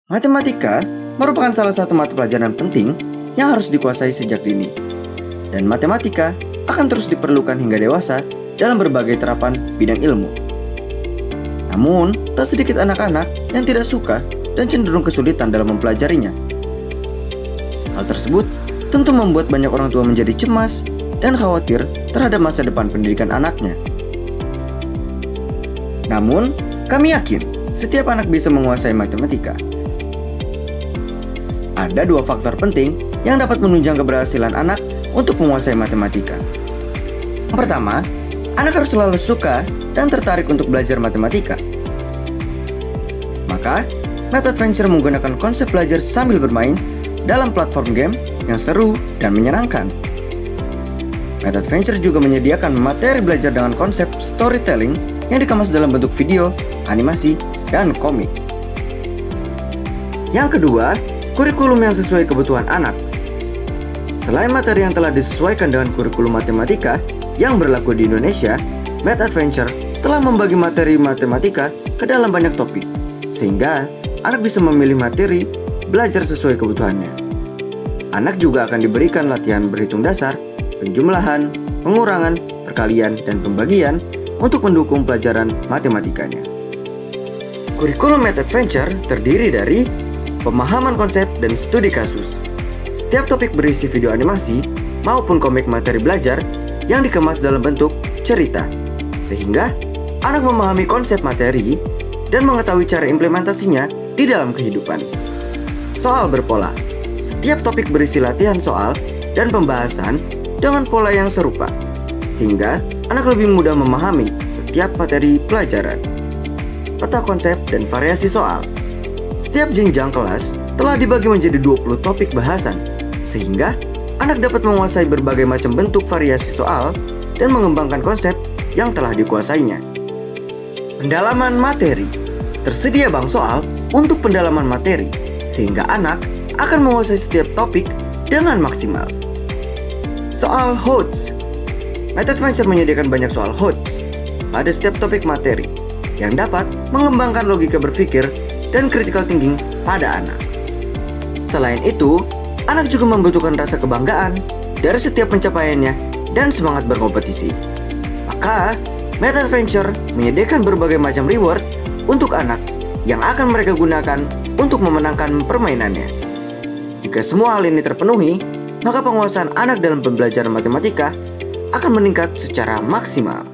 Matematika merupakan salah satu mata pelajaran penting yang harus dikuasai sejak dini. Dan matematika akan terus diperlukan hingga dewasa dalam berbagai terapan bidang ilmu. Namun, tak sedikit anak-anak yang tidak suka dan cenderung kesulitan dalam mempelajarinya. Hal tersebut tentu membuat banyak orang tua menjadi cemas dan khawatir terhadap masa depan pendidikan anaknya. Namun, kami yakin setiap anak bisa menguasai matematika. Ada dua faktor penting yang dapat menunjang keberhasilan anak untuk menguasai matematika. Yang pertama, anak harus selalu suka dan tertarik untuk belajar matematika. Maka, Math Adventure menggunakan konsep belajar sambil bermain dalam platform game yang seru dan menyenangkan. Math Adventure juga menyediakan materi belajar dengan konsep storytelling yang dikemas dalam bentuk video, animasi, dan komik. Yang kedua, kurikulum yang sesuai kebutuhan anak. Selain materi yang telah disesuaikan dengan kurikulum matematika yang berlaku di Indonesia, Math Adventure telah membagi materi matematika ke dalam banyak topik, sehingga anak bisa memilih materi belajar sesuai kebutuhannya. Anak juga akan diberikan latihan berhitung dasar, penjumlahan, pengurangan, perkalian, dan pembagian untuk mendukung pelajaran matematikanya. Kurikulum Math Adventure terdiri dari pemahaman konsep dan studi kasus. Setiap topik berisi video animasi maupun komik materi belajar yang dikemas dalam bentuk cerita, sehingga anak memahami konsep materi dan mengetahui cara implementasinya di dalam kehidupan. Soal berpola. Setiap topik berisi latihan soal dan pembahasan dengan pola yang serupa, sehingga anak lebih mudah memahami setiap materi pelajaran. Peta konsep dan variasi soal. Setiap jenjang kelas telah dibagi menjadi 20 topik bahasan, sehingga anak dapat menguasai berbagai macam bentuk variasi soal dan mengembangkan konsep yang telah dikuasainya. Pendalaman materi. Tersedia bank soal untuk pendalaman materi, sehingga anak akan menguasai setiap topik dengan maksimal. Soal HOTS. Math Adventure menyediakan banyak soal HOTS pada setiap topik materi yang dapat mengembangkan logika berpikir dan critical thinking pada anak. Selain itu, anak juga membutuhkan rasa kebanggaan dari setiap pencapaiannya dan semangat berkompetisi. Maka, Math Adventure menyediakan berbagai macam reward untuk anak yang akan mereka gunakan untuk memenangkan permainannya. Jika semua hal ini terpenuhi, maka penguasaan anak dalam pembelajaran matematika akan meningkat secara maksimal.